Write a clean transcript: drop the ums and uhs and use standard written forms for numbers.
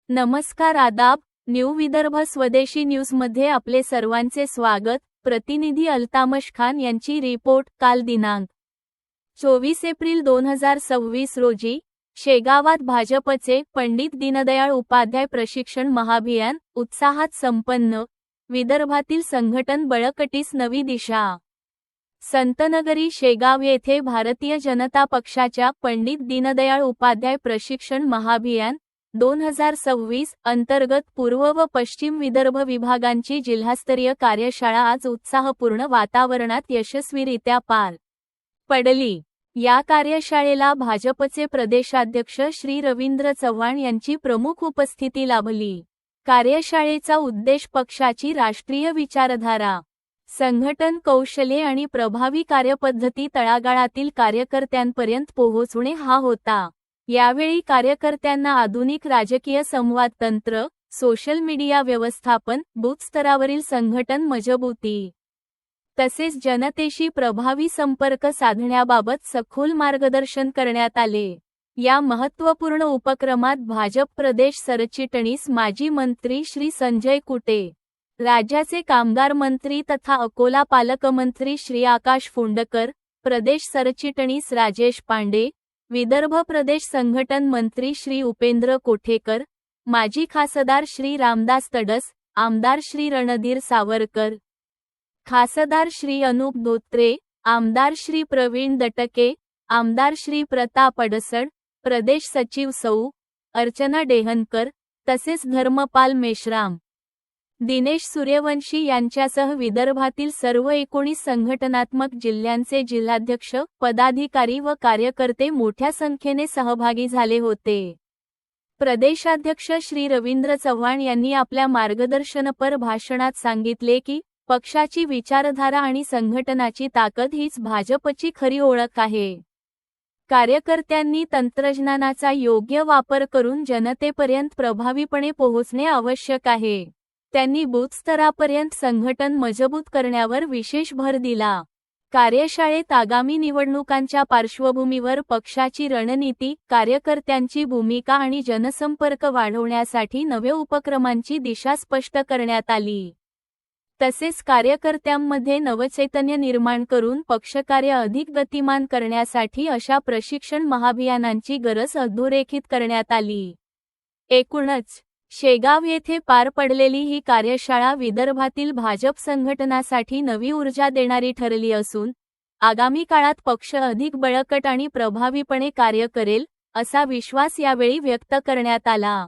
नमस्कार आदाब, न्यू विदर्भ स्वदेशी न्यूजमध्ये आपले सर्वांचे स्वागत। प्रतिनिधी अल्तामश खान यांची रिपोर्ट। काल दिनांक 24 एप्रिल 2026 रोजी शेगावात भाजपचे पंडित दीनदयाळ उपाध्याय प्रशिक्षण महाअभियान उत्साहात संपन्न। विदर्भातील संघटन बळकटीस नवी दिशा। संतनगरी शेगाव येथे भारतीय जनता पक्षाच्या पंडित दीनदयाळ उपाध्याय प्रशिक्षण महाअभियान 2026 अंतर्गत पूर्व व पश्चिम विदर्भ विभागांची जिल्हास्तरीय कार्यशाळा आज उत्साहपूर्ण वातावरणात यशस्वीरित्या पार पडली। या कार्यशाळेला भाजपचे प्रदेशाध्यक्ष श्री रवींद्र चव्हाण यांची प्रमुख उपस्थिती लाभली। कार्यशाळेचा उद्देश पक्षाची राष्ट्रीय विचारधारा, संघटन कौशल्ये आणि प्रभावी कार्यपद्धती तळागाळातील कार्यकर्त्यांपर्यंत पोहोचवणे हा होता। यावेळी कार्यकर्त्यांना आधुनिक राजकीय संवाद तंत्र, सोशल मीडिया व्यवस्थापन, बूथ स्तरावरील संघटन मजबूती तसेच जनतेशी प्रभावी संपर्क साधण्याबाबत सखोल मार्गदर्शन करण्यात आले। या महत्त्वपूर्ण उपक्रमात भाजप प्रदेश सरचिटणीस माजी मंत्री श्री संजय कुटे, राज्याचे कामगार मंत्री तथा अकोला पालकमंत्री श्री आकाश फुंडकर, प्रदेश सरचिटणीस राजेश पांडे, विदर्भ प्रदेश संघटन मंत्री श्री उपेंद्र कोठेकर, माजी खासदार श्री रामदास तडस, आमदार श्री रणधीर सावरकर, खासदार श्री अनुप धोत्रे, आमदार श्री प्रवीण दटके, आमदार श्री प्रताप अडसड, प्रदेश सचिव सौ. अर्चना डेहनकर, तसेच धर्मपाल मेश्राम, दिनेश सूर्यवंशी यांच्यासह विदर्भातील सर्व 19 संघटनात्मक जिल्ह्यांचे जिल्हाध्यक्ष, पदाधिकारी व कार्यकर्ते मोठ्या संख्येने सहभागी झाले होते। प्रदेशाध्यक्ष श्री रवींद्र चव्हाण यांनी आपल्या मार्गदर्शनपर भाषणात सांगितले की पक्षाची विचारधारा आणि संघटनाची ताकद हीच भाजपची खरी ओळख आहे। कार्यकर्त्यांनी तंत्रज्ञानाचा योग्य वापर करून जनतेपर्यंत प्रभावीपणे पोहोचणे आवश्यक आहे। त्यांनी बूथ स्तरापर्यंत संघटन मजबूत करण्यावर विशेष भर दिला। कार्यशाळेत आगामी निवडणुकांच्या पार्श्वभूमीवर पक्षाची रणनीती, कार्यकर्त्यांची भूमिका आणि जनसंपर्क वाढवण्यासाठी नव्या उपक्रमांची दिशा स्पष्ट करण्यात आली। तसेच कार्यकर्त्यांमध्ये नवचैतन्य निर्माण करून पक्षकार्य अधिक गतिमान करण्यासाठी अशा प्रशिक्षण महाअभियानांची गरज अधोरेखित करण्यात आली। एकूणच शेगाव येथे पार पडलेली ही कार्यशाळा विदर्भातील भाजप संघटनासाठी नवी ऊर्जा देणारी ठरली असून आगामी काळात पक्ष अधिक बळकट आणि प्रभावीपणे कार्य करेल, असा विश्वास यावेळी व्यक्त करण्यात आला।